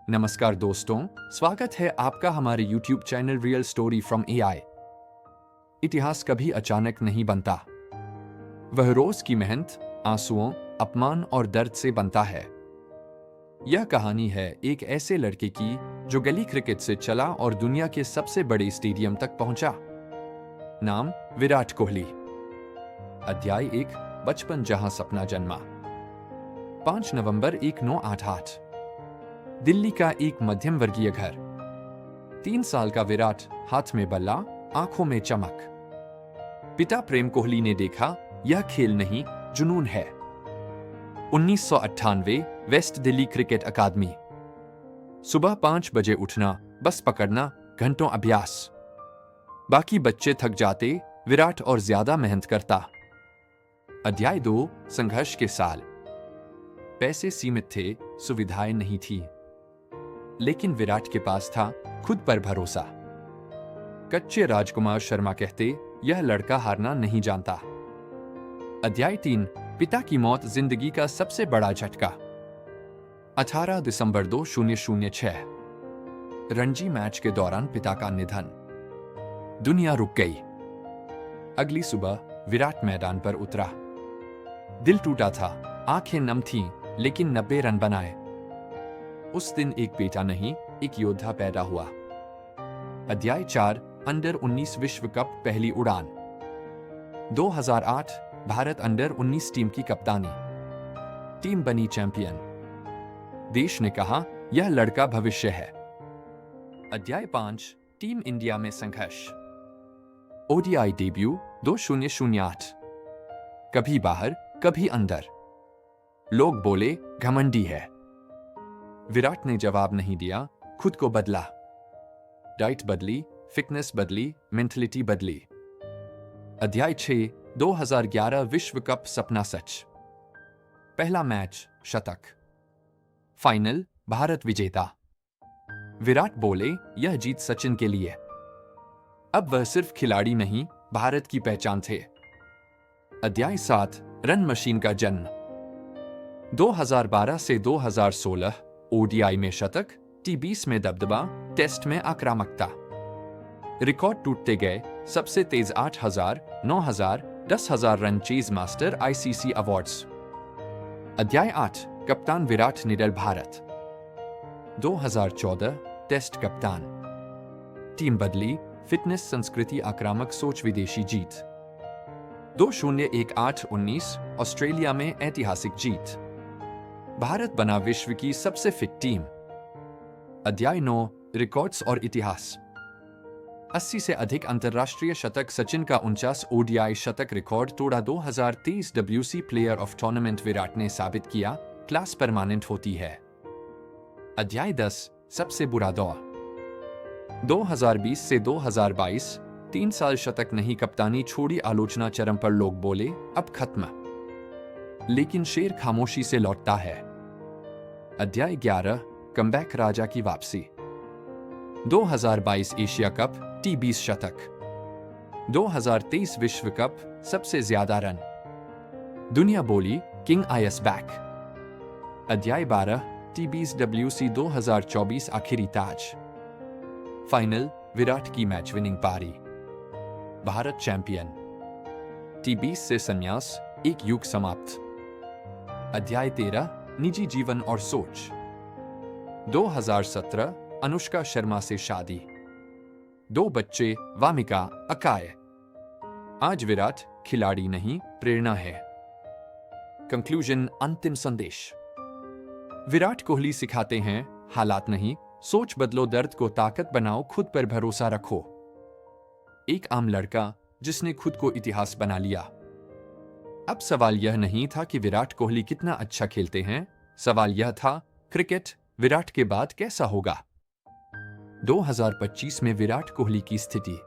नमस्कार दोस्तों, स्वागत है आपका हमारे YouTube channel real story from AI. इतिहास कभी अचानक नहीं बनता। वह रोज की मेहनत, आंसुओं, अपमान और दर्द से बनता है। यह कहानी है एक ऐसे लड़के की जो गली क्रिकेट से चला और दुनिया के सबसे बड़े स्टेडियम तक पहुंचा। नाम विराट कोहली। अध्याय 1, बचपन जहां सपना जन्मा। 5 नवंबर 1988। दिल्ली का एक मध्यम वर्गीय घर। 3 साल का विराट, हाथ में बल्ला, आंखों में चमक। पिता प्रेम कोहली ने देखा, यह खेल नहीं, जुनून है। 1998, वेस्ट दिल्ली क्रिकेट अकादमी। सुबह 5 बजे उठना, बस पकड़ना, घंटों अभ्यास। बाकी बच्चे थक जाते, विराट और ज्यादा मेहनत करता। अध्याय 2, संघर्ष के साल। पैसे सीमित थे, सुविधाएं नहीं थी, लेकिन विराट के पास था खुद पर भरोसा। कच्चे राजकुमार शर्मा कहते, यह लड़का हारना नहीं जानता। अध्याय 3, पिता की मौत जिंदगी का सबसे बड़ा झटका। 18 दिसंबर 2006। रणजी मैच के दौरान पिता का निधन। दुनिया रुक गई। अगली सुबह विराट मैदान पर उतरा। दिल टूटा था, आंखें नम थीं, लेकिन 90 रन बनाए। उस दिन एक बेटा नहीं, एक योद्धा पैदा हुआ। अध्याय 4, अंडर 19 विश्व कप पहली उड़ान। 2008, भारत अंडर 19 टीम की कप्तानी। टीम बनी चैंपियन। देश ने कहा, यह लड़का भविष्य है। अध्याय 5, टीम इंडिया में संघर्ष। ODI debut 2008। कभी बाहर, कभी अंदर। लोग बोले, घमंडी है। विराट ने जवाब नहीं दिया, खुद को बदला। डाइट बदली, फिटनेस बदली, मेंटलिटी बदली। अध्याय 6, 2011 विश्व कप सपना सच। पहला मैच, शतक। फाइनल, भारत विजेता। विराट बोले, यह जीत सचिन के लिए। अब वह सिर्फ खिलाड़ी नहीं, भारत की पहचान थे। अध्याय 7, रन मशीन का जन्म। 2012 से 2016, ओडीआई में शतक, टी20 में दबदबा, टेस्ट में आक्रामकता। रिकॉर्ड टूटते गए, सबसे तेज 8000, 9000, 10,000 run chase master ICC awards. अध्याय 8, कप्तान विराट निडर भारत। 2014, टेस्ट कप्तान। टीम बदली, फिटनेस, संस्कृति, आक्रामक सोच, विदेशी जीत। 2018-19 ऑस्ट्रेलिया में ऐतिहासिक जीत। भारत बना विश्व की सबसे फिट टीम। अध्याय 9, रिकॉर्ड्स और इतिहास। 80 से अधिक अंतर्राष्ट्रीय शतक, सचिन का 49 ओडीआई शतक रिकॉर्ड तोड़ा। 2023 WC player of tournament Virat ने साबित किया, क्लास परमानेंट होती है। अध्याय 10, सबसे बुरा दौर। 2020 से 2022, 3 साल शतक नहीं, कप्तानी छोड़ी, आलोचना चरम पर, लोग बोले, अब खत्म। लेकिन शेर खामोशी से लौटता है। अध्याय 11, कमबैक, राजा की वापसी। 2022 एशिया कप, टी20 शतक। 2023 विश्व कप, सबसे ज्यादा रन। दुनिया बोली, किंग आईएस बैक। अध्याय 12, टी20 डब्ल्यूसी 2024 आखिरी ताज। फाइनल, विराट की मैच विनिंग पारी। भारत चैंपियन। टी20 से संन्यास, एक युग समाप्त। अध्याय 13, निजी जीवन और सोच। 2017, अनुष्का शर्मा से शादी। 2 बच्चे, वामिका, अकाय। आज विराट खिलाड़ी नहीं, प्रेरणा है। कंक्लूजन, अंतिम संदेश। विराट कोहली सिखाते हैं, हालात नहीं, सोच बदलो, दर्द को ताकत बनाओ, खुद पर भरोसा रखो। एक आम लड़का जिसने खुद को इतिहास बना लिया। अब सवाल यह नहीं था कि विराट कोहली कितना अच्छा खेलते हैं, सवाल यह था, क्रिकेट विराट के बाद कैसा होगा। 2025 में विराट कोहली की स्थिति।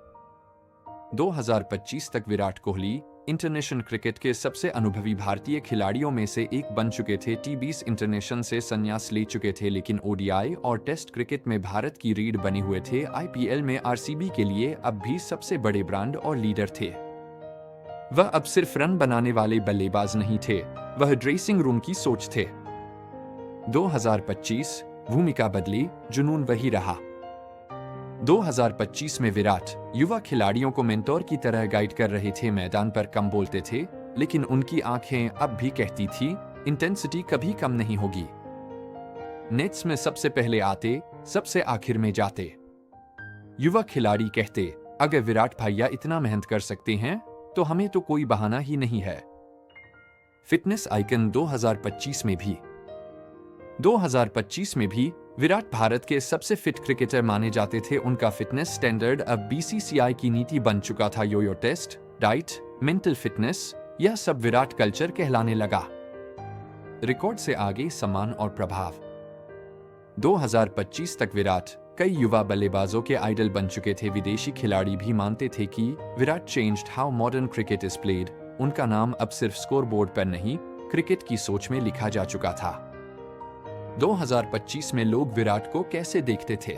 2025 तक विराट कोहली इंटरनेशनल क्रिकेट के सबसे अनुभवी भारतीय खिलाड़ियों में से एक बन चुके थे। टी20 इंटरनेशनल से संन्यास ले चुके थे, लेकिन ओडीआई और टेस्ट क्रिकेट में भारत की रीढ़ बने हुए थे। आईपीएल में आरसीबी के लिए अब भी सबसे बड़े ब्रांड और लीडर थे। वह अब सिर्फ रन बनाने वाले बल्लेबाज नहीं थे, वह ड्रेसिंग रूम की सोच थे। 2025 भूमिका बदली, जुनून वही रहा। 2025 में विराट युवा खिलाड़ियों को मेंटोर की तरह गाइड कर रहे थे। मैदान पर कम बोलते थे, लेकिन उनकी आंखें अब भी कहती थी, इंटेंसिटी कभी कम नहीं होगी। नेट्स में सबसे पहले आते, सबसे आखिर में जाते। युवा खिलाड़ी कहते, अगर विराट भैया इतना मेहनत कर सकते हैं तो हमें तो कोई बहाना ही नहीं है। फिटनेस आइकन 2025 में भी विराट भारत के सबसे फिट क्रिकेटर माने जाते थे। उनका फिटनेस स्टैंडर्ड अब बीसीसीआई की नीति बन चुका था। Yoyo test, diet, mental fitness, यह सब विराट कल्चर कहलाने लगा। रिकॉर्ड से आगे सम्मान और प्रभाव। 2025 तक विराट कई युवा बल्लेबाजों के आइडल बन चुके थे। विदेशी खिलाड़ी भी मानते थे कि Virat changed how modern cricket is played. उनका नाम अब सिर्फ स्कोर बोर्ड पर नहीं, क्रिकेट की सोच में लिखा जा चुका था। 2025 में लोग विराट को कैसे देखते थे?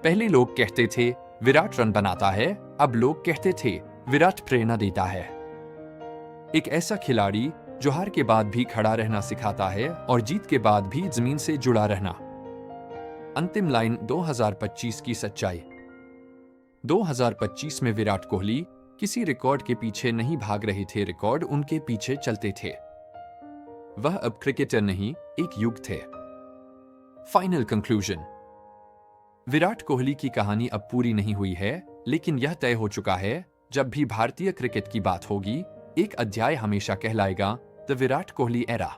पहले लोग कहते थे विराट रन बनाता है, अब लोग कहते थे विराट प्रेरणा देता है। एक ऐसा खिलाड़ी जो हार के बाद भी खड़ा रहना सिखाता है और जीत के बाद भी जमीन से जुड़ा रहना। अंतिम लाइन 2025 की सच्चाई। 2025 में विराट कोहली किसी रिकॉर्ड के पीछे नहीं भाग रहे थे, रिकॉर्ड उनके पीछे चलते थे। वह अब क्रिकेटर नहीं, एक युग थे। Final conclusion. विराट कोहली की कहानी अब पूरी नहीं हुई है, लेकिन यह तय हो चुका है, जब भी भारतीय क्रिकेट की बात होगी, एक अध्याय हमेशा कहलाएगा द विराट कोहली एरा।